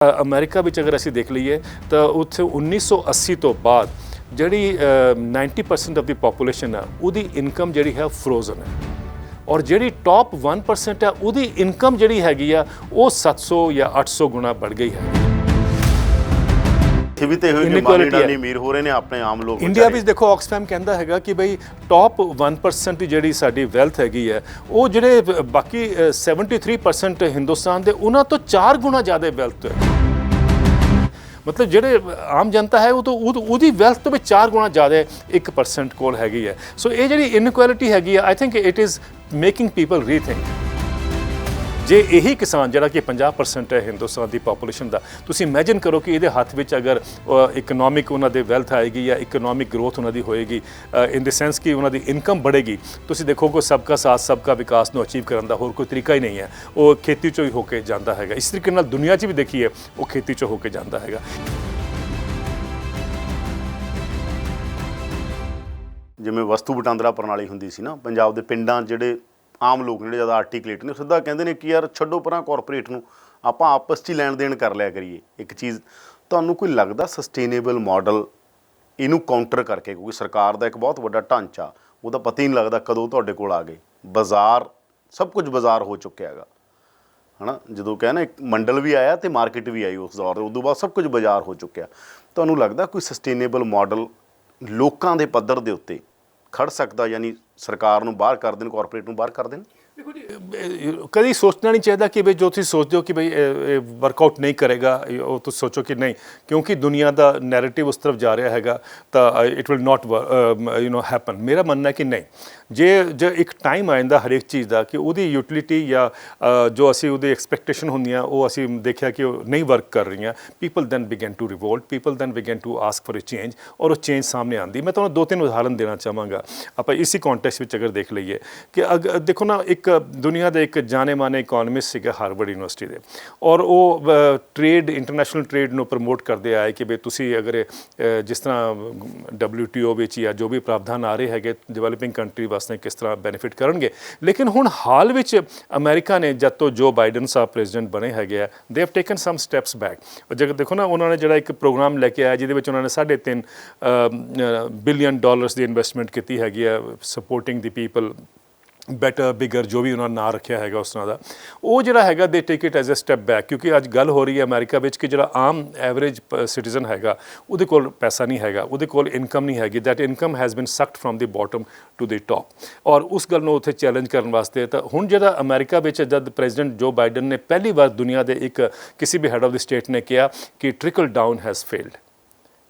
America ਵਿੱਚ ਅਗਰ ਅਸੀਂ ਦੇਖ ਲਈਏ ਤਾਂ ਉੱਥੇ 1980 ਤੋਂ ਬਾਅਦ ਜਿਹੜੀ 90% ਆਫ ਦੀ ਪੋਪੂਲੇਸ਼ਨ ਹੈ ਉਹਦੀ ਇਨਕਮ ਜਿਹੜੀ ਹੈ ਫਰੋਜ਼ਨ ਹੈ ਔਰ ਜਿਹੜੀ ਟੌਪ 1% ਹੈ ਉਹਦੀ ਇਨਕਮ ਜਿਹੜੀ ਹੈਗੀ ਆ ਉਹ 700 ਜਾਂ 800 ਗੁਣਾ ਵੱਧ ਗਈ ਹੈ। ਵੀ ਤੇ ਹੋਈ ਕਿ ਮਾਲੀਡਾਨੀ ਅਮੀਰ ਹੋ ਰਹੇ ਨੇ ਆਪਣੇ ਆਮ ਲੋਕ ਇੰਡੀਆ ਵਿੱਚ ਦੇਖੋ ਆਕਸਫੈਮ ਕਹਿੰਦਾ ਹੈਗਾ ਕਿ ਬਈ ਟੌਪ 1% ਦੀ ਜਿਹੜੀ ਸਾਡੀ ਵੈਲਥ ਹੈਗੀ ਹੈ ਉਹ ਜਿਹੜੇ ਬਾਕੀ 73% ਹਿੰਦੁਸਤਾਨ ਦੇ ਉਹਨਾਂ ਤੋਂ 4 ਗੁਣਾ ਜ਼ਿਆਦਾ ਵੈਲਥ ਹੈ। ਮਤਲਬ ਜਿਹੜੇ ਆਮ ਜਨਤਾ ਹੈ ਉਹ ਤੋਂ ਉਹਦੀ ਵੈਲਥ ਤੋਂ ਵੀ 4 ਗੁਣਾ ਜ਼ਿਆਦਾ 1% ਕੋਲ ਹੈਗੀ ਹੈ। ਸੋ ਇਹ ਜਿਹੜੀ ਇਨਇਕੁਐਲਿਟੀ ਹੈਗੀ ਹੈ ਆਈ think it is making people rethink. ਜੇ ਇਹੀ ਕਿਸਾਨ ਜਿਹੜਾ ਕਿ 50% ਹੈ ਹਿੰਦੁਸਤਾਨ ਦੀ ਪੋਪੂਲੇਸ਼ਨ ਦਾ, ਤੁਸੀਂ ਇਮੈਜਿਨ ਕਰੋ ਕਿ ਇਹਦੇ ਹੱਥ ਵਿੱਚ ਅਗਰ ਇਕਨੋਮਿਕ ਉਹਨਾਂ ਦੇ ਵੈਲਥ ਆਏਗੀ ਜਾਂ ਇਕਨੋਮਿਕ ਗਰੋਥ ਉਹਨਾਂ ਦੀ ਹੋਏਗੀ ਇਨ ਦ ਸੈਂਸ ਕਿ ਉਹਨਾਂ ਦੀ ਇਨਕਮ बढ़ेगी, ਤੁਸੀਂ ਦੇਖੋ ਕਿ ਸਬਕਾ ਸਾਥ ਸਬਕਾ ਵਿਕਾਸ ਨੂੰ ਅਚੀਵ ਕਰਨ ਦਾ ਹੋਰ ਕੋਈ ਤਰੀਕਾ ਹੀ ਨਹੀਂ ਹੈ। ਉਹ ਖੇਤੀ 'ਚੋਂ ਹੀ ਹੋ ਕੇ ਜਾਂਦਾ ਹੈਗਾ। ਇਸ ਤਰੀਕੇ ਨਾਲ ਦੁਨੀਆ 'ਚ ਵੀ ਦੇਖੀਏ ਉਹ ਖੇਤੀ 'ਚੋਂ ਹੋ ਕੇ ਜਾਂਦਾ ਹੈਗਾ। ਜਿਵੇਂ ਵਸਤੂ ਵਟਾਂਦਰਾ ਪ੍ਰਣਾਲੀ ਹੁੰਦੀ ਸੀ ਨਾ ਪੰਜਾਬ ਦੇ ਪਿੰਡਾਂ ਜਿਹੜੇ ਆਮ ਲੋਕ ਜਿਹੜੇ ਜ਼ਿਆਦਾ ਆਰਟੀਕੂਲੇਟ ਨੇ ਸਿੱਧਾ ਕਹਿੰਦੇ ਨੇ ਕਿ ਯਾਰ ਛੱਡੋ ਪਰਾਂ ਕਾਰਪੋਰੇਟ ਨੂੰ, ਆਪਾਂ ਆਪਸ 'ਚ ਹੀ ਲੈਣ ਦੇਣ ਕਰ ਲਿਆ ਕਰੀਏ। ਇੱਕ ਚੀਜ਼ ਤੁਹਾਨੂੰ ਕੋਈ ਲੱਗਦਾ ਸਸਟੇਨੇਬਲ ਮਾਡਲ ਇਹਨੂੰ ਕਾਊਂਟਰ ਕਰਕੇ, ਕਿਉਂਕਿ ਸਰਕਾਰ ਦਾ ਇੱਕ ਬਹੁਤ ਵੱਡਾ ਢਾਂਚਾ ਉਹਦਾ ਪਤਾ ਹੀ ਨਹੀਂ ਲੱਗਦਾ ਕਦੋਂ ਤੁਹਾਡੇ ਕੋਲ ਆ ਗਏ। ਬਾਜ਼ਾਰ ਸਭ ਕੁਝ ਬਾਜ਼ਾਰ ਹੋ ਚੁੱਕਿਆ ਹੈਗਾ ਹੈ ਨਾ। ਜਦੋਂ ਕਹਿੰਦਾ ਇੱਕ ਮੰਡਲ ਵੀ ਆਇਆ ਅਤੇ ਮਾਰਕੀਟ ਵੀ ਆਈ ਉਸ ਦੌਰ ਦੇ, ਉਦੋਂ ਬਾਅਦ ਸਭ ਕੁਝ ਬਾਜ਼ਾਰ ਹੋ ਚੁੱਕਿਆ। ਤੁਹਾਨੂੰ ਲੱਗਦਾ ਕੋਈ ਸਸਟੇਨੇਬਲ ਮਾਡਲ ਲੋਕਾਂ ਦੇ ਪੱਧਰ ਦੇ ਉੱਤੇ ਖੜ ਸਕਦਾ, ਯਾਨੀ ਸਰਕਾਰ ਨੂੰ ਬਾਹਰ ਕਰ ਦੇਣ, ਕਾਰਪੋਰੇਟ ਨੂੰ ਬਾਹਰ ਕਰ ਦੇਣ? ਦੇਖੋ ਜੀ, ਕਦੀ ਸੋਚਣਾ ਨਹੀਂ ਚਾਹੀਦਾ ਕਿ ਬਈ ਜੋ ਤੁਸੀਂ ਸੋਚਦੇ ਹੋ ਕਿ ਬਈ ਇਹ ਵਰਕਆਊਟ ਨਹੀਂ ਕਰੇਗਾ, ਉਹ ਤੁਸੀਂ ਸੋਚੋ ਕਿ ਨਹੀਂ, ਕਿਉਂਕਿ ਦੁਨੀਆ ਦਾ ਨੈਰੇਟਿਵ ਉਸ ਤਰਫ ਜਾ ਰਿਹਾ ਹੈਗਾ ਤਾਂ ਇਟ ਵਿਲ ਨਾਟ ਹੈਪਨ। ਮੇਰਾ ਮੰਨਣਾ ਕਿ ਨਹੀਂ, ਜੇ ਇੱਕ ਟਾਈਮ ਆ ਜਾਂਦਾ ਹਰੇਕ ਚੀਜ਼ ਦਾ ਕਿ ਉਹਦੀ ਯੂਟਿਲਿਟੀ ਜਾਂ ਜੋ ਅਸੀਂ ਉਹਦੀ ਐਕਸਪੈਕਟੇਸ਼ਨ ਹੁੰਦੀਆਂ ਉਹ ਅਸੀਂ ਦੇਖਿਆ ਕਿ ਉਹ ਨਹੀਂ ਵਰਕ ਕਰ ਰਹੀਆਂ, people then begin to revolt, people then begin to ask for a change ਔਰ ਉਹ ਚੇਂਜ ਸਾਹਮਣੇ ਆਉਂਦੀ। ਮੈਂ ਤੁਹਾਨੂੰ 2-3 ਉਦਾਹਰਨ ਦੇਣਾ ਚਾਹਾਂਗਾ ਆਪਾਂ ਇਸੇ ਕੌਂਟੈਕਸਟ ਵਿੱਚ ਅਗਰ ਦੇਖ ਲਈਏ ਕਿ ਦੇਖੋ ਨਾ, ਇੱਕ ਦੁਨੀਆ ਦੇ ਇੱਕ ਜਾਣੇ ਮਾਨੇ ਇਕੋਨੋਮਿਸਟ ਸੀਗਾ ਹਾਰਵਰਡ ਯੂਨੀਵਰਸਿਟੀ ਦੇ, ਔਰ ਉਹ ਟ੍ਰੇਡ, ਇੰਟਰਨੈਸ਼ਨਲ ਟ੍ਰੇਡ ਨੂੰ ਪ੍ਰਮੋਟ ਕਰਦੇ ਆਏ ਕਿ ਬਈ ਤੁਸੀਂ ਅਗਰ ਜਿਸ ਤਰ੍ਹਾਂ WTO ਵਿੱਚ ਜਾਂ ਜੋ ਵੀ ਪ੍ਰਾਵਧਾਨ ਆ ਰਹੇ ਹੈਗੇ ਡਿਵੈਲਪਿੰਗ ਕੰਟਰੀ ਵਾਸਤੇ ਕਿਸ ਤਰ੍ਹਾਂ ਬੈਨੀਫਿਟ ਕਰਨਗੇ। ਲੇਕਿਨ ਹੁਣ ਹਾਲ ਵਿੱਚ ਅਮਰੀਕਾ ਨੇ ਜਦ ਤੋਂ ਜੋ ਬਾਈਡਨ ਸਾਹਿਬ ਪ੍ਰੈਜ਼ੀਡੈਂਟ ਬਣੇ ਹੈਗੇ ਆ, they have taken some steps back. ਜੇਕਰ ਦੇਖੋ ਨਾ, ਉਹਨਾਂ ਨੇ ਜਿਹੜਾ ਇੱਕ ਪ੍ਰੋਗਰਾਮ ਲੈ ਕੇ ਆਇਆ ਜਿਹਦੇ ਵਿੱਚ ਉਹਨਾਂ ਨੇ $3.5 ਬਿਲੀਅਨ ਦੀ ਇਨਵੈਸਟਮੈਂਟ ਕੀਤੀ ਹੈਗੀ ਆ sporting the people better bigger, ਜੋ ਵੀ ਉਹਨਾਂ ਨੇ ਨਾਂ ਰੱਖਿਆ ਹੈਗਾ ਉਸ ਤਰ੍ਹਾਂ ਦਾ। ਉਹ ਜਿਹੜਾ ਹੈਗਾ they take it as a step back, ਕਿਉਂਕਿ ਅੱਜ ਗੱਲ ਹੋ ਰਹੀ ਹੈ ਅਮਰੀਕਾ ਵਿੱਚ ਕਿ ਜਿਹੜਾ ਆਮ ਐਵਰੇਜ ਸਿਟੀਜ਼ਨ ਹੈਗਾ ਉਹਦੇ ਕੋਲ ਪੈਸਾ ਨਹੀਂ ਹੈਗਾ, ਉਹਦੇ ਕੋਲ ਇਨਕਮ ਨਹੀਂ ਹੈਗੀ। That income has been sucked from the bottom to the top. ਔਰ ਉਸ ਗੱਲ ਨੂੰ ਉੱਥੇ ਚੈਲੰਜ ਕਰਨ ਵਾਸਤੇ ਤਾਂ ਹੁਣ ਜਿਹੜਾ ਅਮਰੀਕਾ ਵਿੱਚ ਜਦ ਪ੍ਰੈਜ਼ੀਡੈਂਟ ਜੋ ਬਾਈਡਨ ਨੇ ਪਹਿਲੀ ਵਾਰ ਦੁਨੀਆ ਦੇ ਇੱਕ ਕਿਸੇ ਵੀ ਹੈਡ ਆਫ ਦੀ ਸਟੇਟ ਨੇ ਕਿਹਾ ਕਿ ਟ੍ਰਿਕਲ ਡਾਊਨ ਹੈਜ਼ ਫੇਲਡ।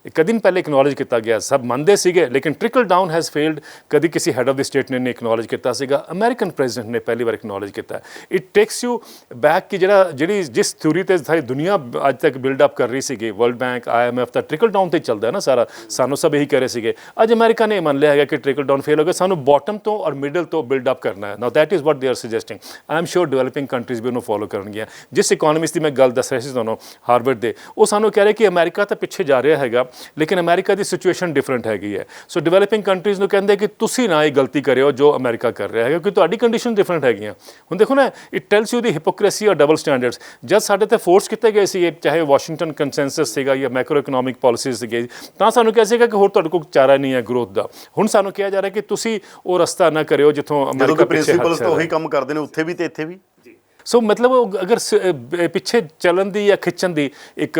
ਕਦੀ ਦਿਨ ਪਹਿਲੇ ਇਕਨੋਲੇਜ ਕੀਤਾ ਗਿਆ, ਸਭ ਮੰਨਦੇ ਸੀਗੇ, ਲੇਕਿਨ ਟ੍ਰਿਕਲ ਡਾਊਨ ਹੈਜ਼ ਫੇਲਡ ਕਦੀ ਕਿਸੇ ਹੈਡ ਆਫ ਦੀ ਸਟੇਟ ਨੇ ਨਹੀਂ ਇਕਨੋਲੇਜ ਕੀਤਾ ਸੀਗਾ। ਅਮਰੀਕਨ ਪ੍ਰੈਜ਼ੀਡੈਂਟ ਨੇ ਪਹਿਲੀ ਵਾਰ ਇਕਨੋਲੇਜ ਕੀਤਾ। ਇਟ ਟੇਕਸ ਯੂ ਬੈਕ ਕਿ ਜਿਹੜੀ ਜਿਸ ਥਿਊਰੀ 'ਤੇ ਸਾਰੀ ਦੁਨੀਆ ਅੱਜ ਤੱਕ ਬਿਲਡ ਅਪ ਕਰ ਰਹੀ ਸੀਗੀ, ਵਰਲਡ ਬੈਂਕ, IMF ਦਾ ਟ੍ਰਿਕਲ ਡਾਊਨ 'ਤੇ ਚੱਲਦਾ ਹੈ ਨਾ ਸਾਰਾ, ਸਾਨੂੰ ਸਭ ਇਹੀ ਕਹਿ ਰਹੇ ਸੀਗੇ। ਅੱਜ ਅਮਰੀਕਾ ਨੇ ਮੰਨ ਲਿਆ ਹੈਗਾ ਕਿ ਟ੍ਰਿਕਲ ਡਾਊਨ ਫੇਲ ਹੋ ਗਿਆ, ਸਾਨੂੰ ਬਾਟਮ ਤੋਂ ਔਰ ਮਿਡਲ ਤੋਂ ਬਿਲਡ ਅਪ ਕਰਨਾ ਹੈ। ਨਾਓ that is what they are suggesting. I am sure developing countries ਵੀ ਉਹਨੂੰ ਫੋਲੋ ਕਰਨਗੀਆਂ। ਜਿਸ ਇਕੋਨੋਮਿਸਟ ਦੀ ਮੈਂ ਗੱਲ ਦੱਸ ਰਿਹਾ ਸੀ ਤੁਹਾਨੂੰ ਹਾਰਵਰਡ ਦੇ, ਉਹ ਸਾਨੂੰ ਕਹਿ ਰਹੇ ਕਿ ਅਮਰੀਕਾ ਤਾਂ ਪਿੱਛੇ ਜਾ ਰਿਹਾ ਹੈਗਾ, ਲੇਕਿਨ ਅਮਰੀਕਾ ਦੀ ਸਿਚੁਏਸ਼ਨ ਡਿਫਰੈਂਟ ਹੈਗੀ ਹੈ। ਸੋ ਡਿਵੈਲਪਿੰਗ ਕੰਟਰੀਜ਼ ਨੂੰ ਕਹਿੰਦੇ ਕਿ ਤੁਸੀਂ ਨਾ ਇਹ ਗਲਤੀ ਕਰਿਓ ਜੋ ਅਮਰੀਕਾ ਕਰ ਰਿਹਾ ਹੈਗਾ, ਕਿਉਂਕਿ ਤੁਹਾਡੀ ਕੰਡੀਸ਼ਨ ਡਿਫਰੈਂਟ ਹੈਗੀਆਂ। ਹੁਣ ਦੇਖੋ ਨਾ, it tells you the hypocrisy ਔਰ ਡਬਲ ਸਟੈਂਡਰਡਸ। ਜਦ ਸਾਡੇ ਤੇ ਫੋਰਸ ਕੀਤੇ ਗਏ ਸੀ, ਚਾਹੇ ਵਾਸ਼ਿੰਗਟਨ ਕੰਸੈਂਸਸ ਸੀਗਾ ਜਾਂ ਮੈਕਰੋ ਇਕਨੋਮਿਕ ਪਾਲਿਸੀਜ਼ ਸੀਗੇ, ਤਾਂ ਸਾਨੂੰ ਕਿਹਾ ਸੀਗਾ ਕਿ ਹੋਰ ਤੁਹਾਡੇ ਕੋਲ ਚਾਰਾ ਨਹੀਂ ਹੈ ਗਰੋਥ ਦਾ। ਹੁਣ ਸਾਨੂੰ ਕਿਹਾ ਜਾ ਰਿਹਾ ਕਿ ਤੁਸੀਂ ਉਹ ਰਸਤਾ ਨਾ ਕਰਿਓ ਜਿੱਥੋਂ ਅਮਰੀਕਾ ਪ੍ਰਿੰਸੀਪਲਸ ਤਾਂ ਉਹੀ ਕੰਮ ਕਰਦੇ ਨੇ ਉੱਥੇ ਵੀ ਤੇ ਇੱਥੇ ਵੀ। ਸੋ ਮਤਲਬ ਅਗਰ ਪਿੱਛੇ ਚੱਲਣ ਦੀ ਜਾਂ ਖਿੱਚਣ ਦੀ ਇੱਕ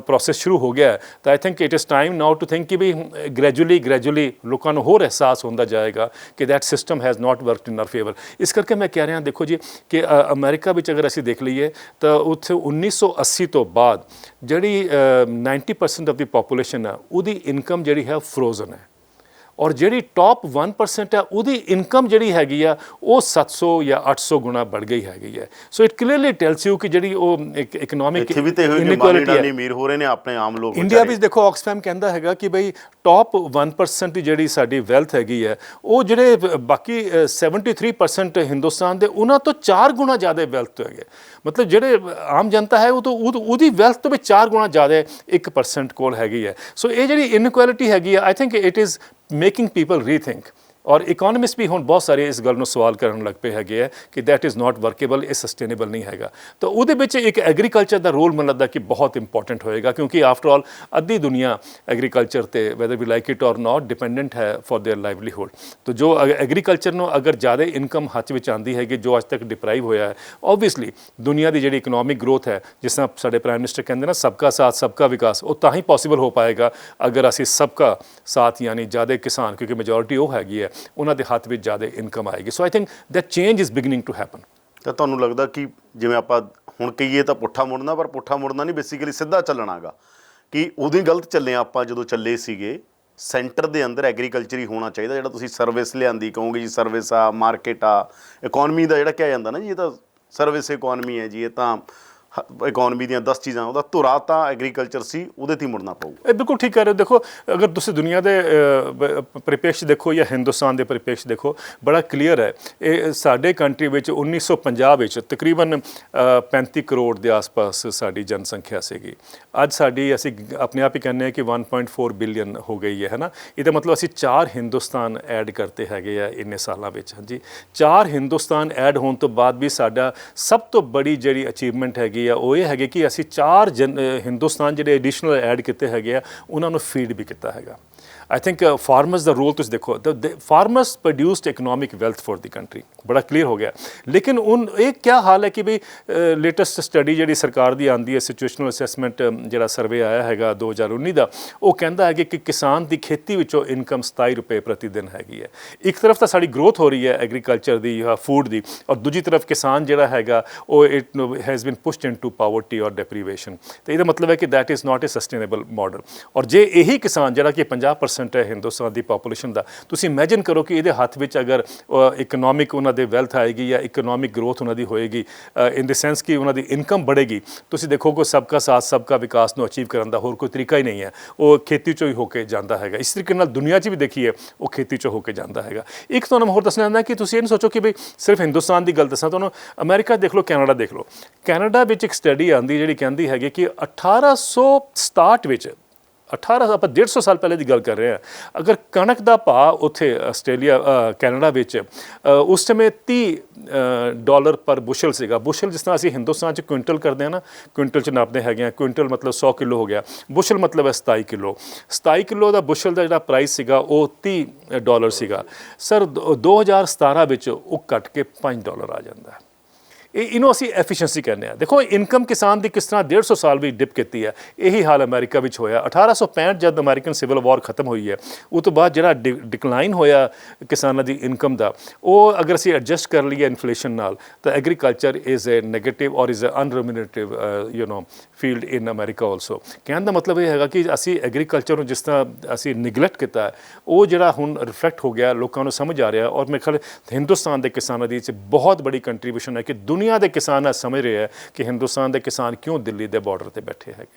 ਪ੍ਰੋਸੈਸ ਸ਼ੁਰੂ ਹੋ ਗਿਆ ਤਾਂ I think it is time now to think ਕਿ ਵੀ ਗ੍ਰੈਜੂਅਲੀ ਲੋਕਾਂ ਨੂੰ ਹੋਰ ਅਹਿਸਾਸ ਹੁੰਦਾ ਜਾਏਗਾ ਕਿ that system has not worked in our favour. ਇਸ ਕਰਕੇ ਮੈਂ ਕਹਿ ਰਿਹਾ ਦੇਖੋ ਜੀ ਕਿ ਅਮਰੀਕਾ ਵਿੱਚ ਅਗਰ ਅਸੀਂ ਦੇਖ ਲਈਏ ਤਾਂ ਉੱਥੇ 1980 ਤੋਂ ਬਾਅਦ ਜਿਹੜੀ 90% ਆਫ ਦੀ ਪੋਪੂਲੇਸ਼ਨ ਹੈ ਉਹਦੀ ਇਨਕਮ ਜਿਹੜੀ ਹੈ ਫਰੋਜ਼ਨ ਹੈ ਔਰ ਜਿਹੜੀ ਟੌਪ 1% ਹੈ ਉਹਦੀ ਇਨਕਮ ਜਿਹੜੀ ਹੈਗੀ ਆ ਉਹ 700 ਜਾਂ 800 ਗੁਣਾ ਵੱਧ ਗਈ ਹੈਗੀ ਹੈ। So it clearly tells you ਕਿ ਜਿਹੜੀ ਉਹ ਇਕਨੋਮਿਕ ਇਨਇਕੁਐਲਿਟੀ ਅਮੀਰ ਹੋ ਰਹੇ ਨੇ ਆਪਣੇ ਆਮ ਲੋਕ। ਇੰਡੀਆ ਵਿੱਚ ਦੇਖੋ ਆਕਸਫੈਮ ਕਹਿੰਦਾ ਹੈਗਾ ਕਿ ਬਈ ਟੌਪ 1% ਦੀ ਜਿਹੜੀ ਸਾਡੀ ਵੈਲਥ ਹੈਗੀ ਹੈ ਉਹ ਜਿਹੜੇ ਬਾਕੀ 73% ਹਿੰਦੁਸਤਾਨ ਦੇ ਉਹਨਾਂ ਤੋਂ 4 ਗੁਣਾ ਜ਼ਿਆਦਾ ਵੈਲਥ ਹੈਗੇ। ਮਤਲਬ ਜਿਹੜੇ ਆਮ ਜਨਤਾ ਹੈ ਉਹ ਤੋਂ ਉਹਦੀ ਵੈਲਥ ਤੋਂ ਵੀ 4 ਗੁਣਾ ਜ਼ਿਆਦਾ 1% ਕੋਲ ਹੈਗੀ ਹੈ। ਸੋ ਇਹ ਜਿਹੜੀ ਇਨਇਕੁਐਲਿਟੀ ਹੈਗੀ ਆ ਆਈ think it is making people rethink. ਔਰ ਇਕਨੋਮਿਸਟ ਵੀ ਹੁਣ ਬਹੁਤ ਸਾਰੇ ਇਸ ਗੱਲ ਨੂੰ ਸਵਾਲ ਕਰਨ ਲੱਗ ਪਏ ਹੈਗੇ ਆ ਕਿ ਦੈਟ ਇਜ਼ ਨਾਟ ਵਰਕੇਬਲ, ਇਹ ਸਸਟੇਨੇਬਲ ਨਹੀਂ ਹੈਗਾ। ਤਾਂ ਉਹਦੇ ਵਿੱਚ ਇੱਕ ਐਗਰੀਕਲਚਰ ਦਾ ਰੋਲ ਮੈਨੂੰ ਲੱਗਦਾ ਕਿ ਬਹੁਤ ਇੰਪੋਰਟੈਂਟ ਹੋਏਗਾ, ਕਿਉਂਕਿ ਆਫਟਰ ਆਲ ਅੱਧੀ ਦੁਨੀਆ ਐਗਰੀਕਲਚਰ ਤੇ ਵੈਦਰ ਵੀ ਲਾਈਕ ਇਟ ਔਰ ਨਾਟ ਡਿਪੈਂਡੈਂਟ ਹੈ ਫॉर देयर ਲਾਈਵਲੀਹੁੱਡ। ਤਾਂ ਜੋ ਐਗਰੀਕਲਚਰ ਨੂੰ ਅਗਰ ਜ਼ਿਆਦਾ ਇਨਕਮ ਹੱਥ ਵਿੱਚ ਆਉਂਦੀ ਹੈਗੀ ਜੋ ਅੱਜ ਤੱਕ ਡਿਪਰਾਈਵ ਹੋਇਆ ਹੈ, ਓਬਵੀਅਸਲੀ ਦੁਨੀਆ ਦੀ ਜਿਹੜੀ ਇਕਨੋਮਿਕ ਗਰੋਥ ਹੈ, ਜਿਸ ਤਰ੍ਹਾਂ ਸਾਡੇ ਪ੍ਰਾਈਮ ਮਿਨਿਸਟਰ ਕਹਿੰਦੇ ਨਾ ਸਬਕਾ ਸਾਥ ਸਬਕਾ ਵਿਕਾਸ, ਉਹ ਤਾਂ ਹੀ ਪੋਸੀਬਲ ਹੋ ਪਾਏਗਾ ਅਗਰ ਅਸੀਂ ਸਬਕਾ ਸਾਥ ਯਾਨੀ ਜ਼ਿਆਦਾ ਕਿਸਾਨ, ਕਿਉਂਕਿ ਮੈਜੋਰਿਟੀ ਉਹ ਹੈਗੀ ਹੈ, ਉਹਨਾਂ ਦੇ ਹੱਥ ਵਿੱਚ ਜ਼ਿਆਦਾ ਇਨਕਮ ਆਏਗੀ। So I think that change is beginning to happen. ਤਾਂ ਤੁਹਾਨੂੰ ਲੱਗਦਾ ਕਿ ਜਿਵੇਂ ਆਪਾਂ ਹੁਣ ਕਹੀਏ ਤਾਂ ਪੁੱਠਾ ਮੁੜਨਾ, ਪਰ ਪੁੱਠਾ ਮੁੜਨਾ ਨਹੀਂ, ਬੇਸਿਕਲੀ ਸਿੱਧਾ ਚੱਲਣਾਗਾ, ਕਿ ਉਦੋਂ ਹੀ ਗਲਤ ਚੱਲੇ ਆਪਾਂ ਜਦੋਂ ਚੱਲੇ ਸੀਗੇ। ਸੈਂਟਰ ਦੇ ਅੰਦਰ ਐਗਰੀਕਲਚਰ ਹੀ ਹੋਣਾ ਚਾਹੀਦਾ। ਜਿਹੜਾ ਤੁਸੀਂ ਸਰਵਿਸ ਲਿਆਂਦੀ ਕਹੋਗੇ ਜੀ, ਸਰਵਿਸ ਆ, ਮਾਰਕੀਟ ਆ, ਇਕੋਨਮੀ ਦਾ ਜਿਹੜਾ ਕਿਹਾ ਜਾਂਦਾ ਨਾ ਜੀ, ਇਹ ਤਾਂ ਸਰਵਿਸ ਇਕੋਨਮੀ ਹੈ ਜੀ, ਇਹ ਤਾਂ ਇਕੋਨਮੀ ਦੀਆਂ 10 ਚੀਜ਼ਾਂ, ਉਹਦਾ ਧੁਰਾ ਤਾਂ ਐਗਰੀਕਲਚਰ ਸੀ, ਉਹਦੇ 'ਤੇ ਹੀ ਮੁੜਨਾ ਪਊਗਾ। ਇਹ ਬਿਲਕੁਲ ਠੀਕ ਕਹਿ ਰਹੇ ਹੋ। ਦੇਖੋ ਅਗਰ ਤੁਸੀਂ ਦੁਨੀਆ ਦੇ ਪਰਿਪੇਸ਼ ਦੇਖੋ ਜਾਂ ਹਿੰਦੁਸਤਾਨ ਦੇ ਪਰਿਪੇਸ਼ ਦੇਖੋ, ਬੜਾ ਕਲੀਅਰ ਹੈ। ਇਹ ਸਾਡੇ ਕੰਟਰੀ ਵਿੱਚ 1950 ਵਿੱਚ ਤਕਰੀਬਨ 35 ਕਰੋੜ ਦੇ ਆਸ-ਪਾਸ ਸਾਡੀ ਜਨਸੰਖਿਆ ਸੀਗੀ। ਅੱਜ ਸਾਡੀ ਅਸੀਂ ਆਪਣੇ ਆਪ ਹੀ ਕਹਿੰਦੇ ਹਾਂ ਕਿ 1.4 ਬਿਲੀਅਨ ਹੋ ਗਈ ਹੈ ਨਾ। ਇਹਦਾ ਮਤਲਬ ਅਸੀਂ 4 ਹਿੰਦੁਸਤਾਨ ਐਡ ਕਰਤੇ ਹੈਗੇ ਆ ਇੰਨੇ ਸਾਲਾਂ ਵਿੱਚ। ਹਾਂਜੀ, 4 ਹਿੰਦੁਸਤਾਨ ਐਡ ਹੋਣ ਤੋਂ ਬਾਅਦ ਵੀ ਸਾਡਾ ਸਭ ਤੋਂ ਬੜੀ ਜਿਹੜੀ ਅਚੀਵਮੈਂਟ ਹੈਗੀ ਆ ਉਹ ਇਹ ਹੈਗੇ ਕਿ ਅਸੀਂ 4 ਹਿੰਦੁਸਤਾਨ ਜਿਹੜੇ ਐਡੀਸ਼ਨਲ ਐਡ ਕੀਤੇ ਹੈਗੇ ਆ, ਉਹਨਾਂ ਨੂੰ ਫੀਡ ਵੀ ਕੀਤਾ ਹੈਗਾ। आई थिंक फार्मर्स ਦਾ ਰੋਲ ਤੁਸੀਂ ਦੇਖੋ, farmers produced economic wealth for the country, बड़ा क्लियर हो गया। लेकिन उन एक क्या हाल है कि भी लेटेस्ट स्टडी ਜਿਹੜੀ ਸਰਕਾਰ ਦੀ ਆਂਦੀ ਹੈ, ਸਿਚੁਏਸ਼ਨਲ ਅਸੈਸਮੈਂਟ ਜਿਹੜਾ ਸਰਵੇ ਆਇਆ ਹੈਗਾ 2019 ਦਾ, ਉਹ ਕਹਿੰਦਾ ਹੈ ਕਿ ਕਿਸਾਨ ਦੀ ਖੇਤੀ ਵਿੱਚੋਂ ਇਨਕਮ 27 ਰੁਪਏ ਪ੍ਰਤੀ ਦਿਨ ਹੈਗੀ ਹੈ। ਇੱਕ ਤਰਫ ਤਾਂ ਸਾਡੀ ਗਰੋਥ ਹੋ ਰਹੀ ਹੈ ਐਗਰੀਕਲਚਰ ਦੀ, ਫੂਡ ਦੀ, ਔਰ ਦੂਜੀ ਤਰਫ ਕਿਸਾਨ ਜਿਹੜਾ ਹੈਗਾ ਉਹ it has been pushed into poverty or deprivation. ਤੇ ਇਹਦਾ ਮਤਲਬ ਹੈ ਕਿ that is not a sustainable model. ਔਰ ਜੇ ਇਹੀ ਕਿਸਾਨ ਜਿਹੜਾ ਕਿ 50% ਹੈ ਹਿੰਦੁਸਤਾਨ ਦੀ ਪਾਪੂਲੇਸ਼ਨ ਦਾ, ਤੁਸੀਂ ਇਮੈਜਿਨ ਕਰੋ ਕਿ ਇਹਦੇ ਹੱਥ ਵਿੱਚ ਅਗਰ ਇਕਨੋਮਿਕ ਉਹਨਾਂ ਦੇ ਵੈਲਥ ਆਏਗੀ ਜਾਂ ਇਕਨੋਮਿਕ ਗਰੋਥ ਉਹਨਾਂ ਦੀ ਹੋਏਗੀ, ਇਨ ਦ ਸੈਂਸ ਕਿ ਉਹਨਾਂ ਦੀ ਇਨਕਮ बढ़ेगी, ਤੁਸੀਂ ਦੇਖੋਗੇ ਸਬਕਾ ਸਾਥ ਸਬਕਾ ਵਿਕਾਸ ਨੂੰ ਅਚੀਵ ਕਰਨ ਦਾ ਹੋਰ ਕੋਈ ਤਰੀਕਾ ਹੀ ਨਹੀਂ ਹੈ। ਉਹ ਖੇਤੀ 'ਚੋਂ ਹੀ ਹੋ ਕੇ ਜਾਂਦਾ ਹੈਗਾ। ਇਸ ਤਰੀਕੇ ਨਾਲ ਦੁਨੀਆ 'ਚ ਵੀ ਦੇਖੀਏ ਉਹ ਖੇਤੀ 'ਚੋਂ ਹੋ ਕੇ ਜਾਂਦਾ ਹੈਗਾ। ਇੱਕ ਤੁਹਾਨੂੰ ਹੋਰ ਦੱਸਣਾ ਚਾਹੁੰਦਾ ਕਿ ਤੁਸੀਂ ਇਹ ਨਹੀਂ ਸੋਚੋ ਕਿ ਵੀ ਸਿਰਫ ਹਿੰਦੁਸਤਾਨ ਦੀ ਗੱਲ ਦੱਸਾਂ ਤੁਹਾਨੂੰ, ਅਮਰੀਕਾ ਦੇਖ ਲਓ, ਕੈਨੇਡਾ ਦੇਖ ਲਓ। ਕੈਨੇਡਾ ਵਿੱਚ ਇੱਕ ਸਟੱਡੀ ਆਉਂਦੀ ਜਿਹੜੀ ਕਹਿੰਦੀ ਹੈਗੀ ਕਿ 1867 ਵਿੱਚ, 150 ਸਾਲ ਪਹਿਲੇ ਦੀ ਗੱਲ ਕਰ ਰਹੇ ਹਾਂ, ਅਗਰ ਕਣਕ ਦਾ ਭਾਅ ਉੱਥੇ ਕੈਨੇਡਾ ਵਿੱਚ ਉਸ ਸਮੇਂ $30 ਪਰ ਬੁਸ਼ਲ ਸੀਗਾ। ਬੁਸ਼ਲ ਜਿਸ ਤਰ੍ਹਾਂ ਅਸੀਂ ਹਿੰਦੁਸਤਾਨ 'ਚ ਕੁਇੰਟਲ ਕਰਦੇ ਹਾਂ ਨਾ, ਕੁਇੰਟਲ 'ਚ ਨਾਪਦੇ ਹੈਗੇ ਆ, ਕੁਇੰਟਲ ਮਤਲਬ 100 ਕਿਲੋ ਹੋ ਗਿਆ, ਬੁਸ਼ਲ ਮਤਲਬ ਹੈ 27 ਕਿਲੋ। 27 ਕਿਲੋ ਦਾ ਬੁਸ਼ਲ ਦਾ ਜਿਹੜਾ ਪ੍ਰਾਈਸ ਸੀਗਾ ਉਹ $30 ਸੀਗਾ। ਸਰ 2017 ਵਿੱਚ ਉਹ ਘਟ ਕੇ $5 ਆ ਜਾਂਦਾ ਹੈ। ਇਹਨੂੰ ਅਸੀਂ ਐਫੀਸ਼ੀਐਂਸੀ ਕਹਿੰਦੇ ਹਾਂ। ਦੇਖੋ ਇਨਕਮ ਕਿਸਾਨ ਦੀ ਕਿਸ ਤਰ੍ਹਾਂ 150 ਸਾਲ ਵੀ ਡਿਪ ਕੀਤੀ ਹੈ। ਇਹੀ ਹਾਲ ਅਮਰੀਕਾ ਵਿੱਚ ਹੋਇਆ। 1865 ਜਦ ਅਮਰੀਕਨ ਸਿਵਲ ਵਾਰ ਖਤਮ ਹੋਈ ਹੈ, ਉਹ ਤੋਂ ਬਾਅਦ ਜਿਹੜਾ ਡਿਕਲਾਈਨ ਹੋਇਆ ਕਿਸਾਨਾਂ ਦੀ ਇਨਕਮ ਦਾ, ਉਹ ਅਗਰ ਅਸੀਂ ਐਡਜਸਟ ਕਰ ਲਈਏ ਇਨਫਲੇਸ਼ਨ ਨਾਲ, ਤਾਂ agriculture is a negative or is a unremunerative field in America also. ਕਹਿਣ ਦਾ ਮਤਲਬ ਇਹ ਹੈਗਾ ਕਿ ਅਸੀਂ ਐਗਰੀਕਲਚਰ ਨੂੰ ਜਿਸ ਤਰ੍ਹਾਂ ਅਸੀਂ ਨਿਗਲੈਕਟ ਕੀਤਾ ਹੈ, ਉਹ ਜਿਹੜਾ ਹੁਣ ਰਿਫਲੈਕਟ ਹੋ ਗਿਆ, ਲੋਕਾਂ ਨੂੰ ਸਮਝ ਆ ਰਿਹਾ। ਔਰ ਮੇਰੇ ਖਿਆਲ ਹਿੰਦੁਸਤਾਨ ਦੇ ਕਿਸਾਨਾਂ ਦੀ ਬਹੁਤ ਬੜੀ ਕੰਟਰੀਬਿਊਸ਼ਨ ਹੈ ਕਿ ਦੁਨੀਆ ਦੇ ਕਿਸਾਨ ਸਮਝ ਰਹੇ ਹੈ ਕਿ ਹਿੰਦੁਸਤਾਨ ਦੇ ਕਿਸਾਨ ਕਿਉਂ ਦਿੱਲੀ ਦੇ ਬਾਰਡਰ ਤੇ ਬੈਠੇ ਹੈਗੇ।